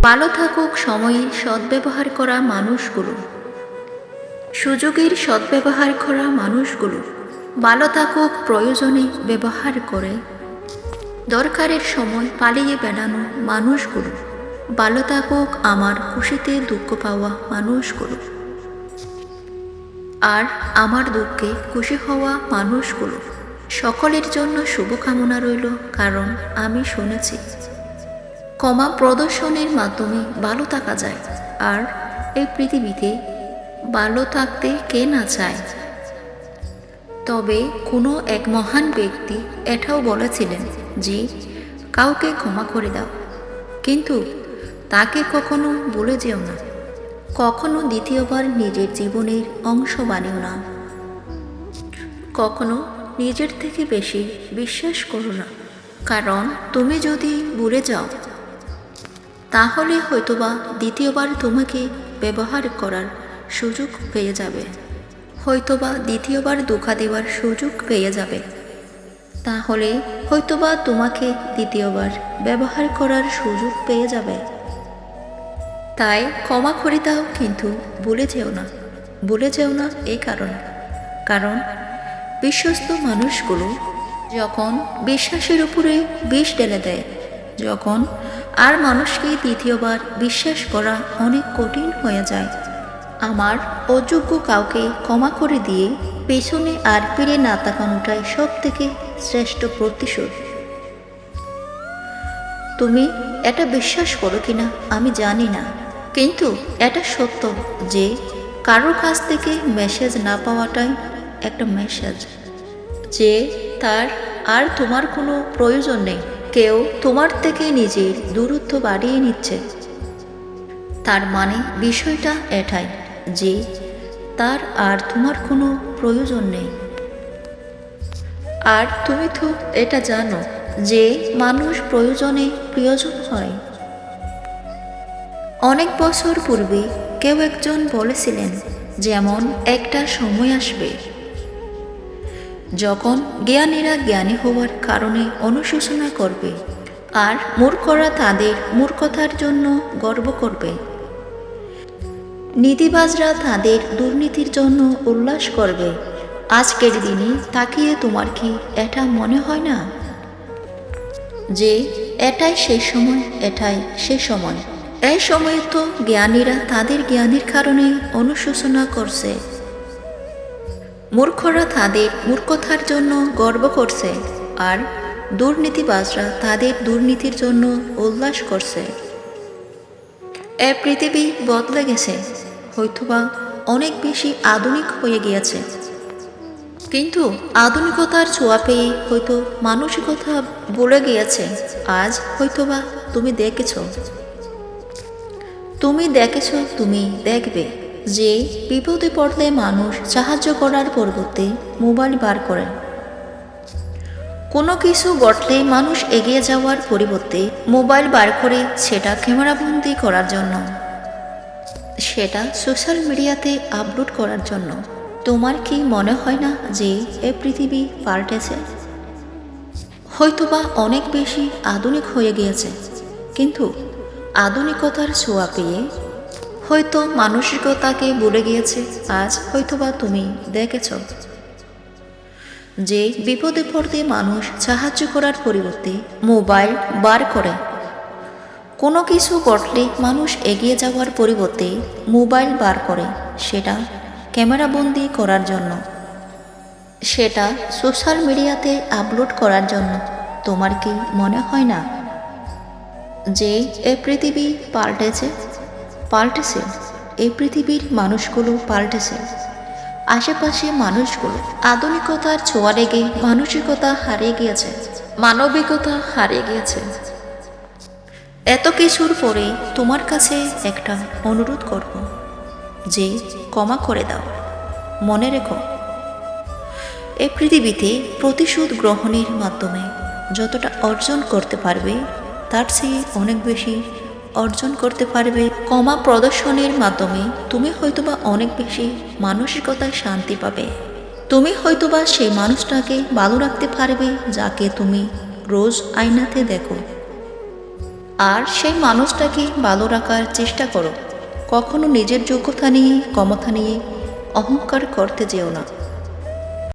ভালো থাকুক সময়ের সদ্ব্যবহার করা মানুষগুলো, সুযোগের সদ্ব্যবহার করা মানুষগুলো। ভালো থাকুক প্রয়োজনে ব্যবহার করে, দরকারের সময় পালিয়ে বেড়ানো মানুষগুলো। ভালো থাকুক আমার খুশিতে দুঃখ পাওয়া মানুষগুলো, আর আমার দুঃখে খুশি হওয়া মানুষগুলো। সকলের জন্য শুভকামনা রইল, কারণ আমি শুনেছি ক্ষমা প্রদর্শনের মাধ্যমে ভালো থাকা যায়। আর এই পৃথিবীতে ভালো থাকতে কে না চায়। তবে কোনো এক মহান ব্যক্তি এটাও বলেছিলেন যে কাউকে ক্ষমা করে দাও, কিন্তু তাকে কখনো ভুলে যেও না। কখনো দ্বিতীয়বার নিজের জীবনের অংশ বানিও না। কখনো নিজের থেকে বেশি বিশ্বাস করো না, কারণ তুমি যদি ভুলে যাও তাহলে হয়তোবা দ্বিতীয়বার তোমাকে ব্যবহার করার সুযোগ পেয়ে যাবে, হয়তোবা দ্বিতীয়বার ধোঁকা দেওয়ার সুযোগ পেয়ে যাবে। তাহলে হয়তোবা তোমাকে দ্বিতীয়বার ব্যবহার করার সুযোগ পেয়ে যাবে। তাই ক্ষমা করে দাও, কিন্তু ভুলে যেও না। ভুলে যেও না এই কারণ বিশ্বস্ত মানুষগুলো যখন বিশ্বাসের উপরে বিষ ঢেলে দেয়, যখন আর মানুষকে দ্বিতীয়বার বিশ্বাস করা অনেক কঠিন হয়ে যায়। আমার অযোগ্য কাউকে ক্ষমা করে দিয়ে পেছনে আর ফিরে না তাকানোটাই সব থেকে শ্রেষ্ঠ প্রতিশোধ। তুমি এটা বিশ্বাস করো কিনা আমি জানি না, কিন্তু এটা সত্য যে কারোর কাছ থেকে মেসেজ না পাওয়াটাই একটা মেসেজ যে তার আর তোমার কোনো প্রয়োজন নেই। কেউ তোমার থেকে নিজের দূরত্ব বাড়িয়ে নিচ্ছে, তার মানে বিষয়টা এটাই যে তার আর তোমার কোনো প্রয়োজন নেই। আর তুমি তো এটা জানো যে মানুষ প্রয়োজনে প্রিয়জন হয়। অনেক বছর পূর্বে কেউ একজন বলেছিলেন, যেমন একটা সময় আসবে যখন জ্ঞানীরা জ্ঞানী হওয়ার কারণে অনুশোচনা করবে, আর মূর্খরা তাদের মূর্খতার জন্য গর্ব করবে। নীতিবাজরা তাদের দুর্নীতির জন্য উল্লাস করবে। আজকের দিনে তাকিয়ে তোমার কি এটা মনে হয় না যে এটাই সেই সময়, এটাই সেই সময়? এই সময়ে তো জ্ঞানীরা তাদের জ্ঞানের কারণে অনুশোচনা করছে, মূর্খরা তাদের মূর্খতার জন্য গর্ব করছে, আর দুর্নীতিবাজরা তাদের দুর্নীতির জন্য উল্লাস করছে। এ পৃথিবী বদলে গেছে, হয়তোবা অনেক বেশি আধুনিক হয়ে গিয়েছে, কিন্তু আধুনিকতার ছোঁয়া পেয়ে হয়তো মানসিকতা ভুলে গিয়েছে। আজ হয়তোবা তুমি দেখেছ, তুমি দেখবে যে বিপদে পড়লে মানুষ সাহায্য করার পরিবর্তে মোবাইল বার করে। কোনো কিছু ঘটলে মানুষ এগিয়ে যাওয়ার পরিবর্তে মোবাইল বার করে সেটা ক্যামেরাবন্দি করার জন্য, সেটা সোশ্যাল মিডিয়াতে আপলোড করার জন্য। তোমার কি মনে হয় না যে এ পৃথিবী পাল্টেছে? হয়তোবা অনেক বেশি আধুনিক হয়ে গিয়েছে, কিন্তু আধুনিকতার ছোঁয়া পেয়ে হয়তো মানসিকতাকে ভুলে গিয়েছে। আজ হয়তোবা তুমি দেখেছ যে বিপদে পড়তে মানুষ সাহায্য করার পরিবর্তে মোবাইল বার করে। কোনো কিছু ঘটলে মানুষ এগিয়ে যাওয়ার পরিবর্তে মোবাইল বার করে সেটা ক্যামেরাবন্দি করার জন্য, সেটা সোশ্যাল মিডিয়াতে আপলোড করার জন্য। তোমার কি মনে হয় না যে এ পৃথিবী পাল্টেছে? এই পৃথিবীর মানুষগুলো পাল্টেছে। আশেপাশে মানুষগুলো আধুনিকতার ছোঁয়া লেগে মানসিকতা হারিয়ে গিয়েছে, মানবিকতা হারিয়ে গিয়েছে। এত কিছুর পরে তোমার কাছে একটা অনুরোধ করব যে ক্ষমা করে দাও। মনে রেখো, এই পৃথিবীতে প্রতিশোধ গ্রহণের মাধ্যমে যতটা অর্জন করতে পারবে তার চেয়ে অনেক বেশি অর্জন করতে পারবে ক্ষমা প্রদর্শনের মাধ্যমে। তুমি হয়তোবা অনেক বেশি মানসিকতায় শান্তি পাবে। তুমি হয়তোবা সেই মানুষটাকে ভালো রাখতে পারবে যাকে তুমি রোজ আয়নাতে দেখো। আর সেই মানুষটাকে ভালো রাখার চেষ্টা করো। কখনো নিজের যোগ্যতা নিয়ে ক্ষমতা নিয়ে অহংকার করতে যেও না।